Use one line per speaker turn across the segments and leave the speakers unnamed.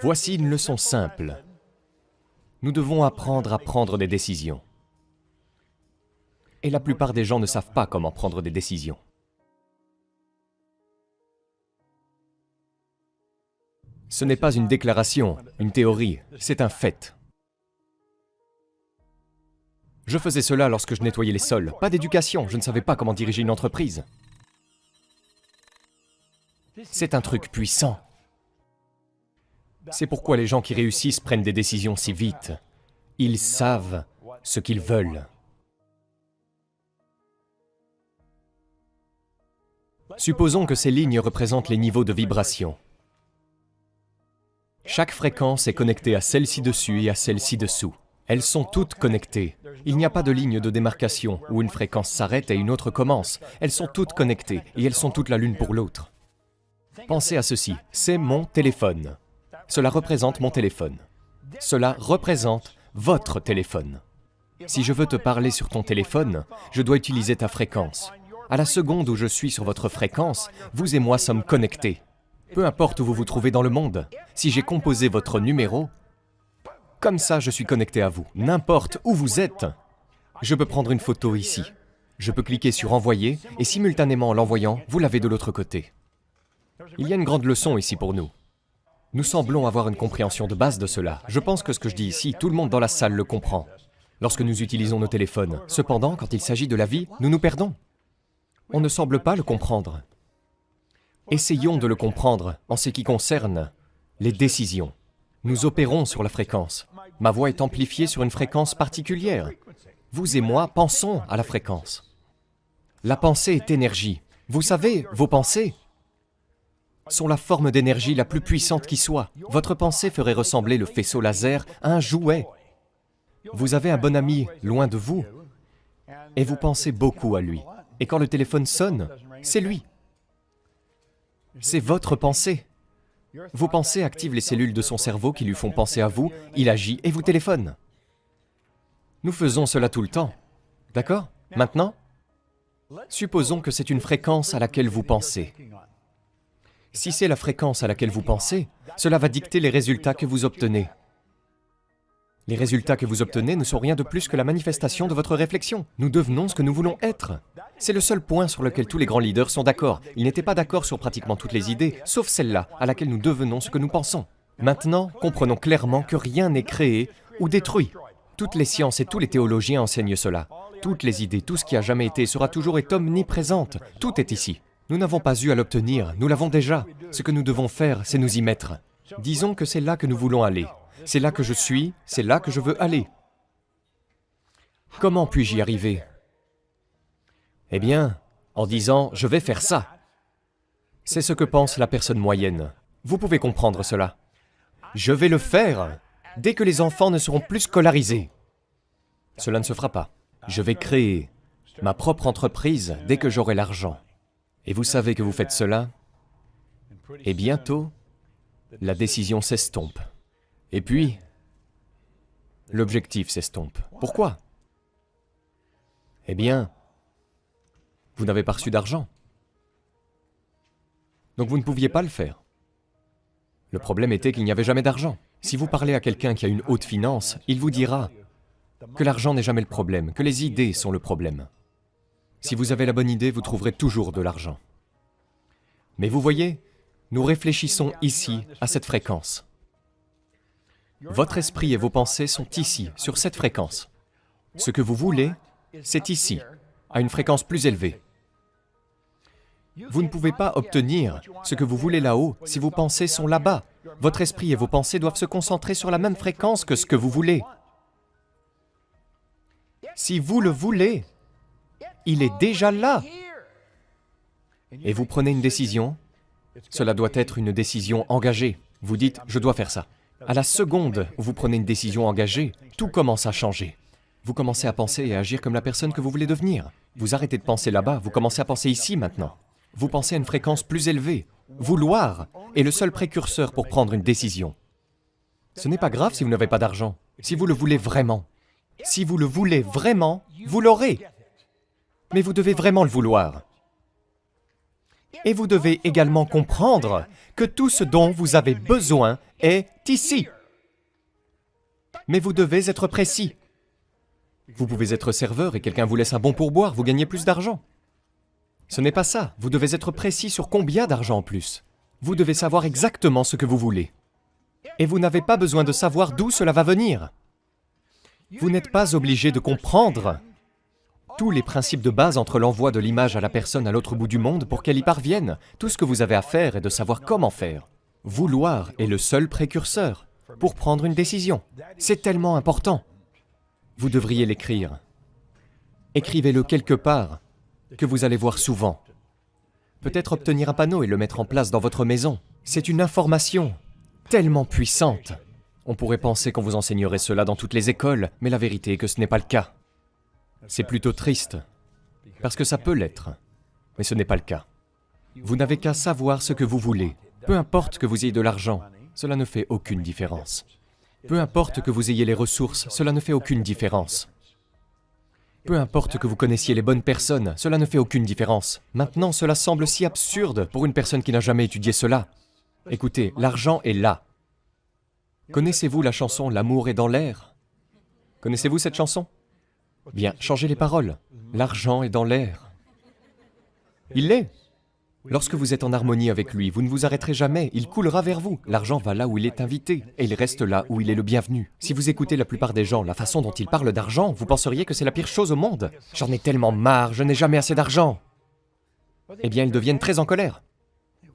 Voici une leçon simple. Nous devons apprendre à prendre des décisions. Et la plupart des gens ne savent pas comment prendre des décisions. Ce n'est pas une déclaration, une théorie, c'est un fait. Je faisais cela lorsque je nettoyais les sols. Pas d'éducation, je ne savais pas comment diriger une entreprise. C'est un truc puissant. C'est pourquoi les gens qui réussissent prennent des décisions si vite. Ils savent ce qu'ils veulent. Supposons que ces lignes représentent les niveaux de vibration. Chaque fréquence est connectée à celle ci-dessus et à celle ci-dessous. Elles sont toutes connectées. Il n'y a pas de ligne de démarcation où une fréquence s'arrête et une autre commence. Elles sont toutes connectées et elles sont toutes la l'une pour l'autre. Pensez à ceci, c'est mon téléphone. Cela représente mon téléphone. Cela représente votre téléphone. Si je veux te parler sur ton téléphone, je dois utiliser ta fréquence. À la seconde où je suis sur votre fréquence, vous et moi sommes connectés. Peu importe où vous vous trouvez dans le monde, si j'ai composé votre numéro, comme ça je suis connecté à vous. N'importe où vous êtes, je peux prendre une photo ici. Je peux cliquer sur envoyer et simultanément en l'envoyant, vous l'avez de l'autre côté. Il y a une grande leçon ici pour nous. Nous semblons avoir une compréhension de base de cela. Je pense que ce que je dis ici, tout le monde dans la salle le comprend. Lorsque nous utilisons nos téléphones. Cependant, quand il s'agit de la vie, nous nous perdons. On ne semble pas le comprendre. Essayons de le comprendre en ce qui concerne les décisions. Nous opérons sur la fréquence. Ma voix est amplifiée sur une fréquence particulière. Vous et moi pensons à la fréquence. La pensée est énergie. Vous savez, vos pensées sont la forme d'énergie la plus puissante qui soit. Votre pensée ferait ressembler le faisceau laser à un jouet. Vous avez un bon ami loin de vous et vous pensez beaucoup à lui. Et quand le téléphone sonne, c'est lui. C'est votre pensée. Vos pensées activent les cellules de son cerveau qui lui font penser à vous, il agit et vous téléphone. Nous faisons cela tout le temps. D'accord? Maintenant, supposons que c'est une fréquence à laquelle vous pensez. Si c'est la fréquence à laquelle vous pensez, cela va dicter les résultats que vous obtenez. Les résultats que vous obtenez ne sont rien de plus que la manifestation de votre réflexion. Nous devenons ce que nous voulons être. C'est le seul point sur lequel tous les grands leaders sont d'accord. Ils n'étaient pas d'accord sur pratiquement toutes les idées, sauf celle-là, à laquelle nous devenons ce que nous pensons. Maintenant, comprenons clairement que rien n'est créé ou détruit. Toutes les sciences et tous les théologiens enseignent cela. Toutes les idées, tout ce qui a jamais été sera toujours est omniprésente. Tout est ici. Nous n'avons pas eu à l'obtenir, nous l'avons déjà. Ce que nous devons faire, c'est nous y mettre. Disons que c'est là que nous voulons aller. C'est là que je suis, c'est là que je veux aller. Comment puis-je y arriver? Eh bien, en disant « je vais faire ça ». C'est ce que pense la personne moyenne. Vous pouvez comprendre cela. Je vais le faire dès que les enfants ne seront plus scolarisés. Cela ne se fera pas. Je vais créer ma propre entreprise dès que j'aurai l'argent. Et vous savez que vous faites cela, et bientôt, la décision s'estompe. Et puis, l'objectif s'estompe. Pourquoi? Eh bien, vous n'avez pas reçu d'argent. Donc vous ne pouviez pas le faire. Le problème était qu'il n'y avait jamais d'argent. Si vous parlez à quelqu'un qui a une haute finance, il vous dira que l'argent n'est jamais le problème, que les idées sont le problème. Si vous avez la bonne idée, vous trouverez toujours de l'argent. Mais vous voyez, nous réfléchissons ici, à cette fréquence. Votre esprit et vos pensées sont ici, sur cette fréquence. Ce que vous voulez, c'est ici, à une fréquence plus élevée. Vous ne pouvez pas obtenir ce que vous voulez là-haut si vos pensées sont là-bas. Votre esprit et vos pensées doivent se concentrer sur la même fréquence que ce que vous voulez. Si vous le voulez, il est déjà là. Et vous prenez une décision, cela doit être une décision engagée. Vous dites, je dois faire ça. À la seconde où vous prenez une décision engagée, tout commence à changer. Vous commencez à penser et à agir comme la personne que vous voulez devenir. Vous arrêtez de penser là-bas, vous commencez à penser ici maintenant. Vous pensez à une fréquence plus élevée. Vouloir est le seul précurseur pour prendre une décision. Ce n'est pas grave si vous n'avez pas d'argent, si vous le voulez vraiment. Si vous le voulez vraiment, vous l'aurez. Mais vous devez vraiment le vouloir. Et vous devez également comprendre que tout ce dont vous avez besoin est ici. Mais vous devez être précis. Vous pouvez être serveur et quelqu'un vous laisse un bon pourboire, vous gagnez plus d'argent. Ce n'est pas ça, vous devez être précis sur combien d'argent en plus. Vous devez savoir exactement ce que vous voulez. Et vous n'avez pas besoin de savoir d'où cela va venir. Vous n'êtes pas obligé de comprendre tous les principes de base entre l'envoi de l'image à la personne à l'autre bout du monde pour qu'elle y parvienne. Tout ce que vous avez à faire est de savoir comment faire. Vouloir est le seul précurseur pour prendre une décision. C'est tellement important. Vous devriez l'écrire. Écrivez-le quelque part, que vous allez voir souvent. Peut-être obtenir un panneau et le mettre en place dans votre maison. C'est une information tellement puissante. On pourrait penser qu'on vous enseignerait cela dans toutes les écoles, mais la vérité est que ce n'est pas le cas. C'est plutôt triste, parce que ça peut l'être, mais ce n'est pas le cas. Vous n'avez qu'à savoir ce que vous voulez. Peu importe que vous ayez de l'argent, cela ne fait aucune différence. Peu importe que vous ayez les ressources, cela ne fait aucune différence. Peu importe que vous connaissiez les bonnes personnes, cela ne fait aucune différence. Maintenant, cela semble si absurde pour une personne qui n'a jamais étudié cela. Écoutez, l'argent est là. Connaissez-vous la chanson « L'amour est dans l'air » ? Connaissez-vous cette chanson ? Bien, changez les paroles. L'argent est dans l'air. Il l'est. Lorsque vous êtes en harmonie avec lui, vous ne vous arrêterez jamais, il coulera vers vous. L'argent va là où il est invité, et il reste là où il est le bienvenu. Si vous écoutez la plupart des gens, la façon dont ils parlent d'argent, vous penseriez que c'est la pire chose au monde. J'en ai tellement marre, je n'ai jamais assez d'argent. Eh bien, ils deviennent très en colère.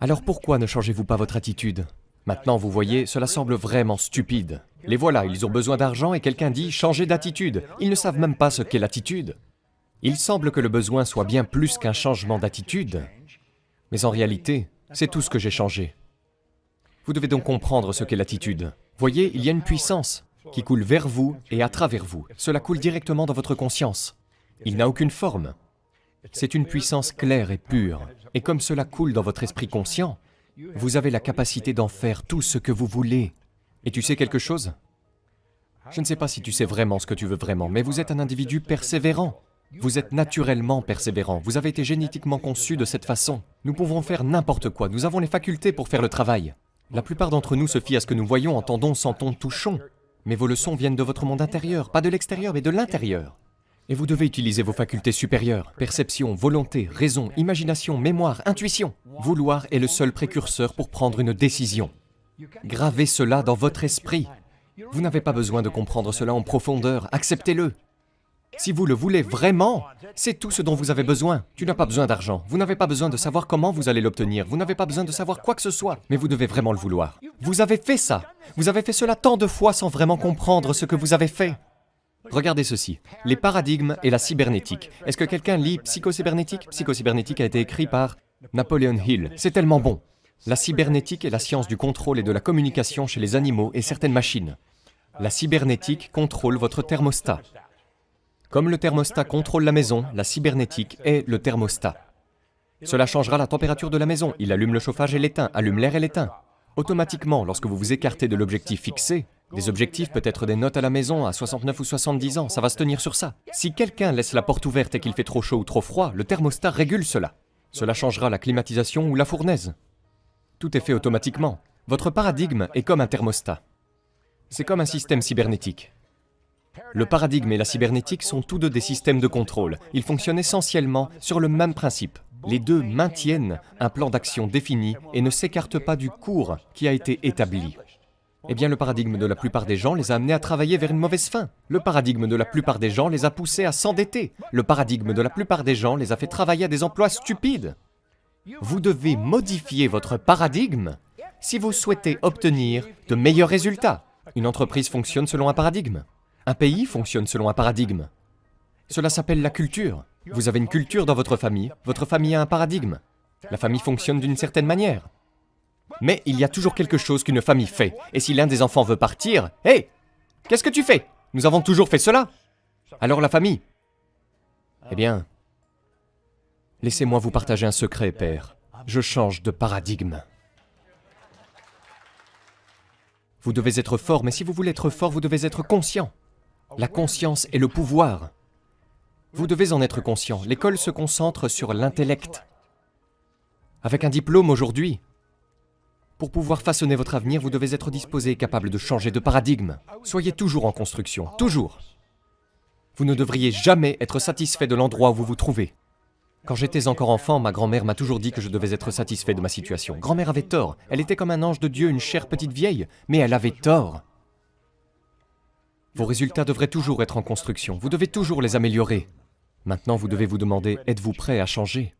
Alors pourquoi ne changez-vous pas votre attitude ? Maintenant, vous voyez, cela semble vraiment stupide. Les voilà, ils ont besoin d'argent et quelqu'un dit « changez d'attitude ». Ils ne savent même pas ce qu'est l'attitude. Il semble que le besoin soit bien plus qu'un changement d'attitude. Mais en réalité, c'est tout ce que j'ai changé. Vous devez donc comprendre ce qu'est l'attitude. Voyez, il y a une puissance qui coule vers vous et à travers vous. Cela coule directement dans votre conscience. Il n'a aucune forme. C'est une puissance claire et pure. Et comme cela coule dans votre esprit conscient, vous avez la capacité d'en faire tout ce que vous voulez. Et tu sais quelque chose ? Je ne sais pas si tu sais vraiment ce que tu veux vraiment, mais vous êtes un individu persévérant. Vous êtes naturellement persévérant. Vous avez été génétiquement conçu de cette façon. Nous pouvons faire n'importe quoi. Nous avons les facultés pour faire le travail. La plupart d'entre nous se fient à ce que nous voyons, entendons, sentons, touchons. Mais vos leçons viennent de votre monde intérieur, pas de l'extérieur, mais de l'intérieur. Et vous devez utiliser vos facultés supérieures. Perception, volonté, raison, imagination, mémoire, intuition. Vouloir est le seul précurseur pour prendre une décision. Gravez cela dans votre esprit. Vous n'avez pas besoin de comprendre cela en profondeur, acceptez-le. Si vous le voulez vraiment, c'est tout ce dont vous avez besoin. Tu n'as pas besoin d'argent, vous n'avez pas besoin de savoir comment vous allez l'obtenir, vous n'avez pas besoin de savoir quoi que ce soit, mais vous devez vraiment le vouloir. Vous avez fait ça. Vous avez fait cela tant de fois sans vraiment comprendre ce que vous avez fait. Regardez ceci, les paradigmes et la cybernétique. Est-ce que quelqu'un lit Psychocybernétique ? Psychocybernétique a été écrit par Napoleon Hill. C'est tellement bon. La cybernétique est la science du contrôle et de la communication chez les animaux et certaines machines. La cybernétique contrôle votre thermostat. Comme le thermostat contrôle la maison, la cybernétique est le thermostat. Cela changera la température de la maison. Il allume le chauffage et l'éteint, allume l'air et l'éteint. Automatiquement, lorsque vous vous écartez de l'objectif fixé, des objectifs peut être des notes à la maison à 69 ou 70 ans, ça va se tenir sur ça. Si quelqu'un laisse la porte ouverte et qu'il fait trop chaud ou trop froid, le thermostat régule cela. Cela changera la climatisation ou la fournaise. Tout est fait automatiquement. Votre paradigme est comme un thermostat. C'est comme un système cybernétique. Le paradigme et la cybernétique sont tous deux des systèmes de contrôle. Ils fonctionnent essentiellement sur le même principe. Les deux maintiennent un plan d'action défini et ne s'écartent pas du cours qui a été établi. Eh bien, le paradigme de la plupart des gens les a amenés à travailler vers une mauvaise fin. Le paradigme de la plupart des gens les a poussés à s'endetter. Le paradigme de la plupart des gens les a fait travailler à des emplois stupides. Vous devez modifier votre paradigme si vous souhaitez obtenir de meilleurs résultats. Une entreprise fonctionne selon un paradigme. Un pays fonctionne selon un paradigme. Cela s'appelle la culture. Vous avez une culture dans votre famille a un paradigme. La famille fonctionne d'une certaine manière. Mais il y a toujours quelque chose qu'une famille fait. Et si l'un des enfants veut partir, « Hé, qu'est-ce que tu fais? Nous avons toujours fait cela. » Alors la famille. Eh bien, laissez-moi vous partager un secret, père. Je change de paradigme. Vous devez être fort, mais si vous voulez être fort, vous devez être conscient. La conscience est le pouvoir. Vous devez en être conscient. L'école se concentre sur l'intellect. Avec un diplôme aujourd'hui, pour pouvoir façonner votre avenir, vous devez être disposé et capable de changer de paradigme. Soyez toujours en construction, toujours. Vous ne devriez jamais être satisfait de l'endroit où vous vous trouvez. Quand j'étais encore enfant, ma grand-mère m'a toujours dit que je devais être satisfait de ma situation. Grand-mère avait tort. Elle était comme un ange de Dieu, une chère petite vieille, mais elle avait tort. Vos résultats devraient toujours être en construction. Vous devez toujours les améliorer. Maintenant, vous devez vous demander, êtes-vous prêt à changer ?